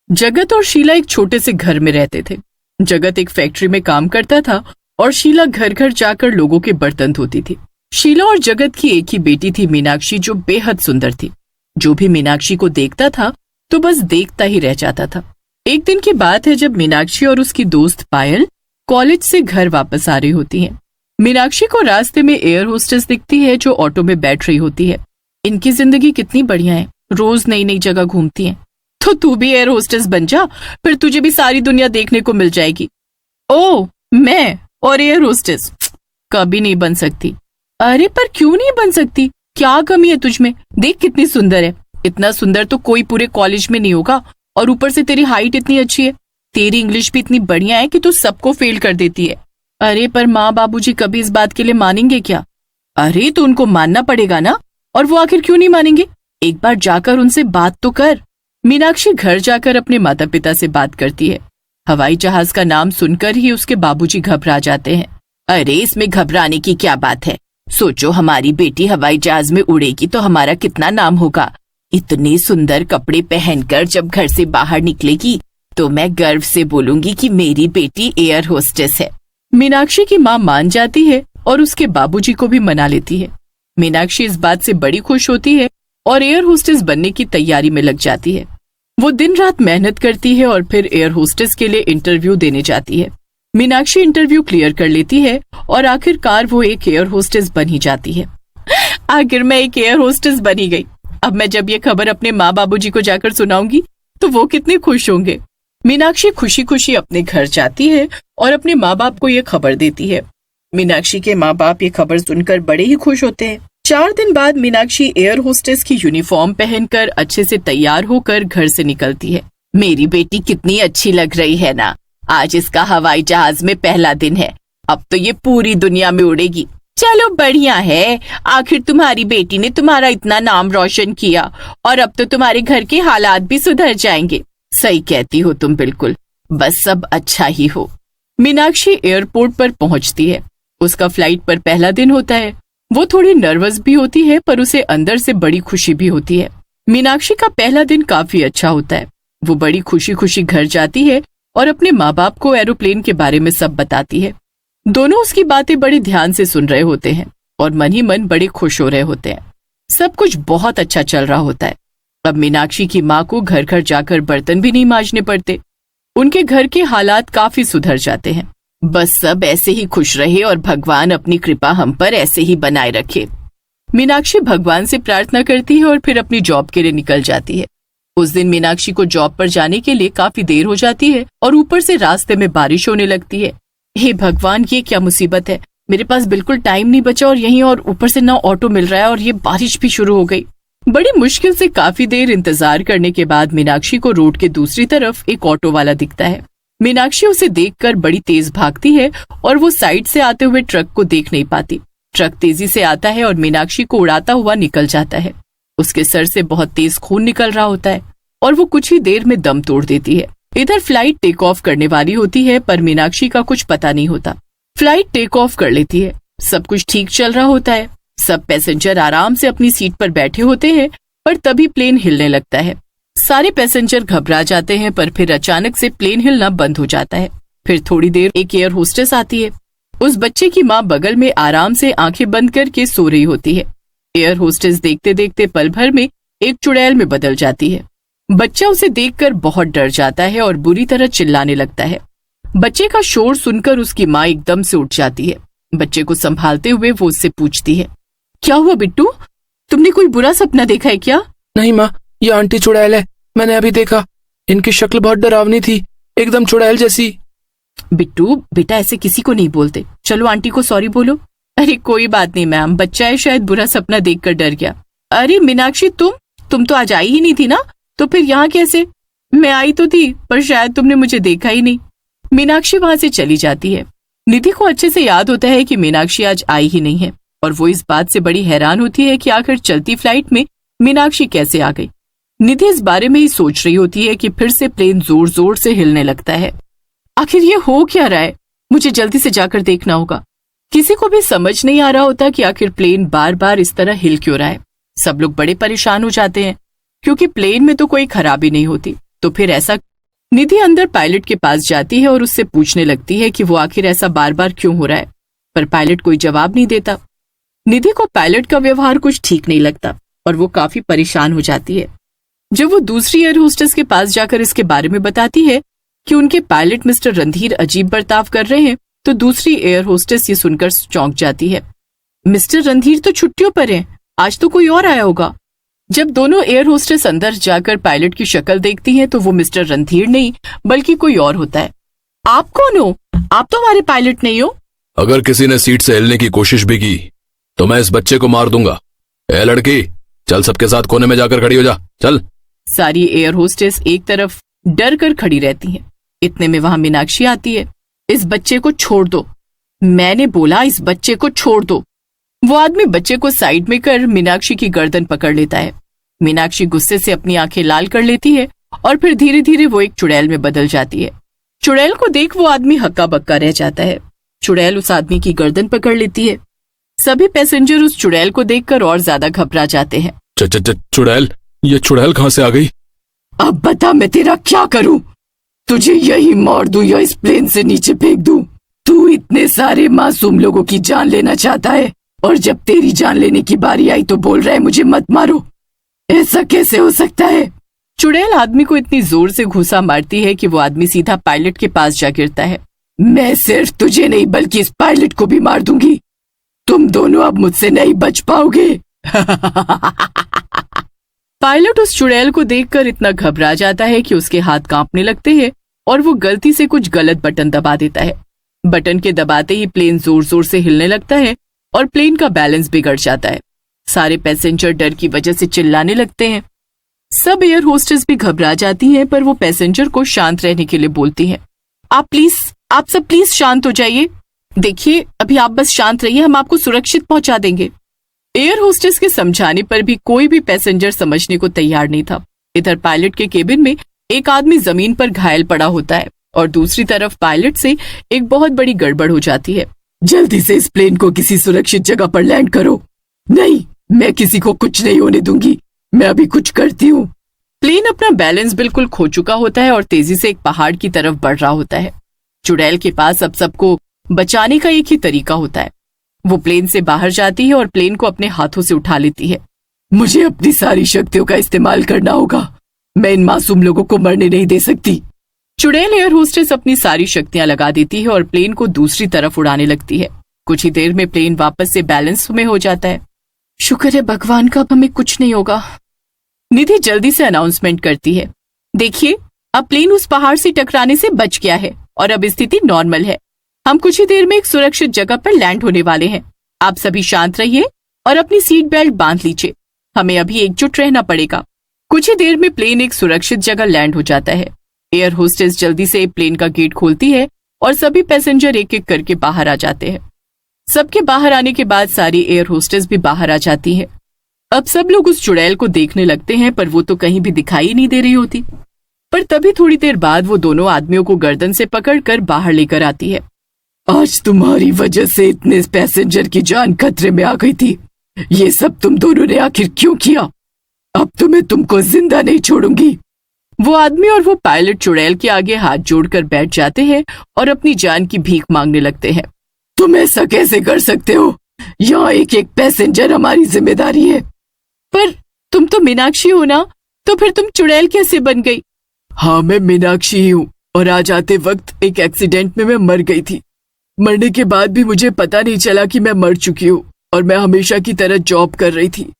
जगत और शीला एक छोटे से घर में रहते थे। जगत एक फैक्ट्री में काम करता था और शीला घर घर जाकर लोगों के बर्तन धोती थी। शीला और जगत की एक ही बेटी थी मीनाक्षी, जो बेहद सुंदर थी। जो भी मीनाक्षी को देखता था तो बस देखता ही रह जाता था। एक दिन की बात है जब मीनाक्षी और उसकी दोस्त पायल कॉलेज से घर वापस आ रही होती हैं। मीनाक्षी को रास्ते में एयर होस्टेस दिखती है जो ऑटो में बैठ रही होती है। इनकी जिंदगी कितनी बढ़िया है, रोज नई नई जगह घूमती हैं। तो तू भी एयर होस्टेस बन जा, फिर तुझे भी सारी दुनिया देखने को मिल जाएगी। ओह, मैं और एयर होस्टेस कभी नहीं बन सकती। अरे पर क्यों नहीं बन सकती, क्या कमी है तुझमें? देख कितनी सुंदर है। इतना सुंदर तो कोई पूरे कॉलेज में नहीं होगा, और ऊपर से तेरी हाइट इतनी अच्छी है। तेरी इंग्लिश भी इतनी बढ़िया है कि तू सबको फेल कर देती है। अरे पर माँ बाबूजी कभी इस बात के लिए मानेंगे क्या? अरे तो उनको मानना पड़ेगा ना, और वो आखिर क्यों नहीं मानेंगे? एक बार जाकर उनसे बात तो कर। मीनाक्षी घर जाकर अपने माता पिता से बात करती है। हवाई जहाज का नाम सुनकर ही उसके बाबूजी घबरा जाते हैं। अरे इसमें घबराने की क्या बात है? सोचो हमारी बेटी हवाई जहाज में उड़ेगी तो हमारा कितना नाम होगा। इतने सुंदर कपड़े पहनकर जब घर से बाहर निकलेगी तो मैं गर्व से बोलूंगी कि मेरी बेटी एयर होस्टेस है। मीनाक्षी की माँ मान जाती है और उसके बाबूजी को भी मना लेती है। मीनाक्षी इस बात से बड़ी खुश होती है और एयर होस्टेस बनने की तैयारी में लग जाती है। वो दिन रात मेहनत करती है और फिर एयर होस्टेस के लिए इंटरव्यू देने जाती है। मीनाक्षी इंटरव्यू क्लियर कर लेती है और आखिरकार वो एक एयर होस्टेस बन ही जाती है। आखिर मैं एक एयर होस्टेस बनी गई। अब मैं जब ये खबर अपने माँ बाबूजी को जाकर सुनाऊंगी तो वो कितने खुश होंगे। मीनाक्षी खुशी खुशी अपने घर जाती है और अपने माँ बाप को ये खबर देती है। मीनाक्षी के माँ बाप ये खबर सुनकर बड़े ही खुश होते हैं। 4 दिन बाद मीनाक्षी एयर होस्टेस की यूनिफॉर्म पहनकर अच्छे से तैयार होकर घर से निकलती है। मेरी बेटी कितनी अच्छी लग रही है ना। आज इसका हवाई जहाज में पहला दिन है। अब तो ये पूरी दुनिया में उड़ेगी। चलो बढ़िया है, आखिर तुम्हारी बेटी ने तुम्हारा इतना नाम रोशन किया और अब तो तुम्हारे घर के हालात भी सुधर जाएंगे। सही कहती हो तुम बिल्कुल, बस सब अच्छा ही हो। मीनाक्षी एयरपोर्ट पर पहुंचती है। उसका फ्लाइट पर पहला दिन होता है। वो थोड़ी नर्वस भी होती है पर उसे अंदर से बड़ी खुशी भी होती है। मीनाक्षी का पहला दिन काफी अच्छा होता है। वो बड़ी खुशी खुशी घर जाती है और अपने माँ बाप को एरोप्लेन के बारे में सब बताती है। दोनों उसकी बातें बड़े ध्यान से सुन रहे होते हैं और मन ही मन बड़े खुश हो रहे होते हैं। सब कुछ बहुत अच्छा चल रहा होता है। अब मीनाक्षी की माँ को घर घर जाकर बर्तन भी नहीं मांजने पड़ते। उनके घर के हालात काफी सुधर जाते हैं। बस सब ऐसे ही खुश रहे और भगवान अपनी कृपा हम पर ऐसे ही बनाए रखे। मीनाक्षी भगवान से प्रार्थना करती है और फिर अपनी जॉब के लिए निकल जाती है। उस दिन मीनाक्षी को जॉब पर जाने के लिए काफी देर हो जाती है और ऊपर से रास्ते में बारिश होने लगती है। हे भगवान, ये क्या मुसीबत है। मेरे पास बिल्कुल टाइम नहीं बचा और यहीं और ऊपर से ना ऑटो मिल रहा है और ये बारिश भी शुरू हो गई। बड़ी मुश्किल से काफी देर इंतजार करने के बाद मीनाक्षी को रोड के दूसरी तरफ एक ऑटो वाला दिखता है। मीनाक्षी उसे देखकर बड़ी तेज भागती है और वो साइड से आते हुए ट्रक को देख नहीं पाती। ट्रक तेजी से आता है और मीनाक्षी को उड़ाता हुआ निकल जाता है। उसके सर से बहुत तेज खून निकल रहा होता है और वो कुछ ही देर में दम तोड़ देती है। इधर फ्लाइट टेक ऑफ करने वाली होती है पर मीनाक्षी का कुछ पता नहीं होता। फ्लाइट टेक ऑफ कर लेती है। सब कुछ ठीक चल रहा होता है। सब पैसेंजर आराम से अपनी सीट पर बैठे होते हैं पर तभी प्लेन हिलने लगता है। सारे पैसेंजर घबरा जाते हैं पर फिर अचानक से प्लेन हिलना बंद हो जाता है। फिर थोड़ी देर एक एयर होस्टेस आती है। उस बच्चे की माँ बगल में आराम से आंखें बंद करके सो रही होती है। एयर होस्टेस देखते देखते पल भर में एक चुड़ैल में बदल जाती है। बच्चा उसे देखकर बहुत डर जाता है और बुरी तरह चिल्लाने लगता है। बच्चे का शोर सुनकर उसकी माँ एकदम से उठ जाती है। बच्चे को संभालते हुए वो उससे पूछती है, क्या हुआ बिट्टू, तुमने कोई बुरा सपना देखा है क्या? नहीं माँ, ये आंटी चुड़ैल है, मैंने अभी देखा। इनकी शक्ल बहुत डरावनी थी, एकदम चुड़ैल जैसी। बिट्टू बेटा, ऐसे किसी को नहीं बोलते। चलो आंटी को सॉरी बोलो। अरे कोई बात नहीं मैम, बच्चा है, शायद बुरा सपना देखकर डर गया। अरे मीनाक्षी, तुम तो आज आई ही नहीं थी ना, तो फिर यहाँ कैसे? मैं आई तो थी पर शायद तुमने मुझे देखा ही नहीं। मीनाक्षी वहां से चली जाती है। निधि को अच्छे से याद होता है कि मीनाक्षी आज आई ही नहीं है और वो इस बात से बड़ी हैरान होती है कि आखिर चलती फ्लाइट में मीनाक्षी कैसे आ गई। निधि इस बारे में ही सोच रही होती है कि फिर से प्लेन जोर जोर से हिलने लगता है। आखिर ये हो क्या रहा है? मुझे जल्दी से जाकर देखना होगा। किसी को भी समझ नहीं आ रहा होता कि आखिर प्लेन बार बार इस तरह हिल क्यों रहा है। सब लोग बड़े परेशान हो जाते हैं क्योंकि प्लेन में तो कोई खराबी नहीं होती, तो फिर ऐसा निधि अंदर पायलट के पास जाती है और उससे पूछने लगती है कि वो आखिर ऐसा बार बार क्यों हो रहा है, पर पायलट कोई जवाब नहीं देता। निधि को पायलट का व्यवहार कुछ ठीक नहीं लगता और वो काफी परेशान हो जाती है। जब वो दूसरी एयर होस्टेस के पास जाकर इसके बारे में बताती है कि उनके पायलट मिस्टर रणधीर अजीब बर्ताव कर रहे हैं, तो दूसरी एयर होस्टेस ये सुनकर चौंक जाती है। मिस्टर रणधीर तो छुट्टियों पर हैं, आज तो कोई और आया होगा। जब दोनों एयर होस्टेस अंदर जाकर पायलट की शक्ल देखती हैं तो वो मिस्टर रणधीर नहीं बल्कि कोई और होता है। आप कौन हो? आप तो हमारे पायलट नहीं हो। अगर किसी ने सीट से हिलने की कोशिश भी की तो मैं इस बच्चे को मार दूंगा। ए लड़की, चल सबके साथ कोने में जाकर खड़ी हो जा, चल। सारी एयर होस्टेस एक तरफ डर कर खड़ी रहती हैं। इतने में वहां मीनाक्षी आती है। इस बच्चे को छोड़ दो, मैंने बोला इस बच्चे को छोड़ दो। वो आदमी बच्चे को साइड में कर मीनाक्षी की गर्दन पकड़ लेता है। मीनाक्षी गुस्से से अपनी आंखें लाल कर लेती है और फिर धीरे धीरे वो एक चुड़ैल में बदल जाती है। चुड़ैल को देख वो आदमी हक्का बक्का रह जाता है। चुड़ैल उस आदमी की गर्दन पकड़ लेती है। सभी पैसेंजर उस चुड़ैल को देखकर और ज्यादा घबरा जाते हैं। चुड़ैल, ये चुड़ैल कहाँ से आ गई? अब बता मैं तेरा क्या करूं? तुझे यही मार दूं या इस प्लेन से नीचे फेंक दूं? तू इतने सारे मासूम लोगों की जान लेना चाहता है और जब तेरी जान लेने की बारी आई तो बोल रहा है मुझे मत मारो। ऐसा कैसे हो सकता है? चुड़ैल आदमी को इतनी जोर से घूंसा मारती है कि वो आदमी सीधा पायलट के पास जा गिरता है। मैं सिर्फ तुझे नहीं बल्कि इस पायलट को भी मार दूंगी। तुम दोनों अब मुझसे नहीं बच पाओगे। पायलट उस चुड़ैल को देखकर इतना घबरा जाता है कि उसके हाथ कांपने लगते हैं और वो गलती से कुछ गलत बटन दबा देता है। बटन के दबाते ही प्लेन जोर जोर से हिलने लगता है और प्लेन का बैलेंस बिगड़ जाता है। सारे पैसेंजर डर की वजह से चिल्लाने लगते हैं। सब एयर होस्टेस भी घबरा जाती हैं, पर वो पैसेंजर को शांत रहने के लिए बोलती हैं। आप सब प्लीज शांत हो जाइए। देखिए, अभी आप बस शांत रहिए, हम आपको सुरक्षित पहुंचा देंगे। एयर होस्टेस के समझाने पर भी कोई भी पैसेंजर समझने को तैयार नहीं था। इधर पायलट के केबिन में एक आदमी जमीन पर घायल पड़ा होता है और दूसरी तरफ पायलट से एक बहुत बड़ी गड़बड़ हो जाती है। जल्दी से इस प्लेन को किसी सुरक्षित जगह पर लैंड करो। नहीं, मैं किसी को कुछ नहीं होने दूंगी, मैं अभी कुछ करती हूँ। प्लेन अपना बैलेंस बिल्कुल खो चुका होता है और तेजी से एक पहाड़ की तरफ बढ़ रहा होता है। चुड़ैल के पास अब सबको बचाने का एक ही तरीका होता है। वो प्लेन से बाहर जाती है और प्लेन को अपने हाथों से उठा लेती है। मुझे अपनी सारी शक्तियों का इस्तेमाल करना होगा, मैं इन मासूम लोगों को मरने नहीं दे सकती। चुड़ैल एयर होस्टेस अपनी सारी शक्तियां लगा देती है और प्लेन को दूसरी तरफ उड़ाने लगती है। कुछ ही देर में प्लेन वापस से बैलेंस में हो जाता है। शुक्र है भगवान का, अब हमें कुछ नहीं होगा। निधि जल्दी से अनाउंसमेंट करती है, देखिए अब प्लेन उस पहाड़ से टकराने से बच गया है और अब स्थिति नॉर्मल है। हम कुछ ही देर में एक सुरक्षित जगह पर लैंड होने वाले हैं। आप सभी शांत रहिए और अपनी सीट बेल्ट बांध लीजिए, हमें अभी एकजुट रहना पड़ेगा। कुछ ही देर में प्लेन एक सुरक्षित जगह लैंड हो जाता है। एयर होस्टेस जल्दी से प्लेन का गेट खोलती है और सभी पैसेंजर एक एक करके बाहर आ जाते हैं। सबके बाहर आने के बाद सारी एयर होस्टेस भी बाहर आ जाती है। अब सब लोग उस चुड़ैल को देखने लगते हैं, पर वो तो कहीं भी दिखाई नहीं दे रही होती। पर तभी थोड़ी देर बाद वो दोनों आदमियों को गर्दन से पकड़कर बाहर लेकर आती है। आज तुम्हारी वजह से इतने पैसेंजर की जान खतरे में आ गई थी। ये सब तुम दोनों ने आखिर क्यों किया? अब तो मैं तुमको जिंदा नहीं छोड़ूंगी। वो आदमी और वो पायलट चुड़ैल के आगे हाथ जोड़कर बैठ जाते हैं और अपनी जान की भीख मांगने लगते हैं। तुम ऐसा कैसे कर सकते हो? यहाँ एक एक पैसेंजर हमारी जिम्मेदारी है। पर तुम तो मीनाक्षी हो ना, तो फिर तुम चुड़ैल कैसे बन गई? हाँ, मैं मीनाक्षी ही हूँ और आज आते वक्त एक एक्सीडेंट में मैं मर गई थी। मरने के बाद भी मुझे पता नहीं चला कि मैं मर चुकी हूँ और मैं हमेशा की तरह जॉब कर रही थी।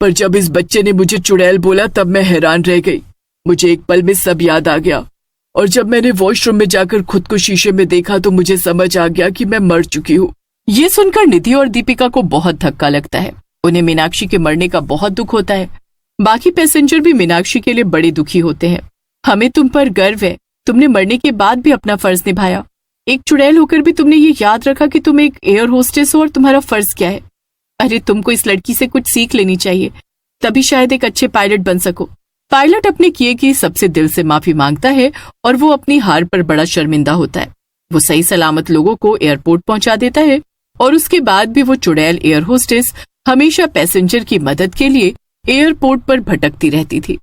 पर जब इस बच्चे ने मुझे चुड़ैल बोला तब मैं हैरान रह गई। मुझे एक पल में सब याद आ गया और जब मैंने वॉशरूम में जाकर खुद को शीशे में देखा तो मुझे समझ आ गया कि मैं मर चुकी हूँ। ये सुनकर निधि और दीपिका को बहुत धक्का लगता है। उन्हें मीनाक्षी के मरने का बहुत दुख होता है। बाकी पैसेंजर भी मीनाक्षी के लिए बड़े दुखी होते हैं। हमें तुम पर गर्व है, तुमने मरने के बाद भी अपना फर्ज निभाया। एक चुड़ैल होकर भी तुमने ये याद रखा कि तुम एक एयर होस्टेस हो और तुम्हारा फर्ज क्या है। अरे तुमको इस लड़की से कुछ सीख लेनी चाहिए, तभी शायद एक अच्छे पायलट बन सको। पायलट अपने किए की सबसे दिल से माफी मांगता है और वो अपनी हार पर बड़ा शर्मिंदा होता है। वो सही सलामत लोगों को एयरपोर्ट पहुंचा देता है और उसके बाद भी वो चुड़ैल एयर होस्टेस हमेशा पैसेंजर की मदद के लिए एयरपोर्ट पर भटकती रहती थी।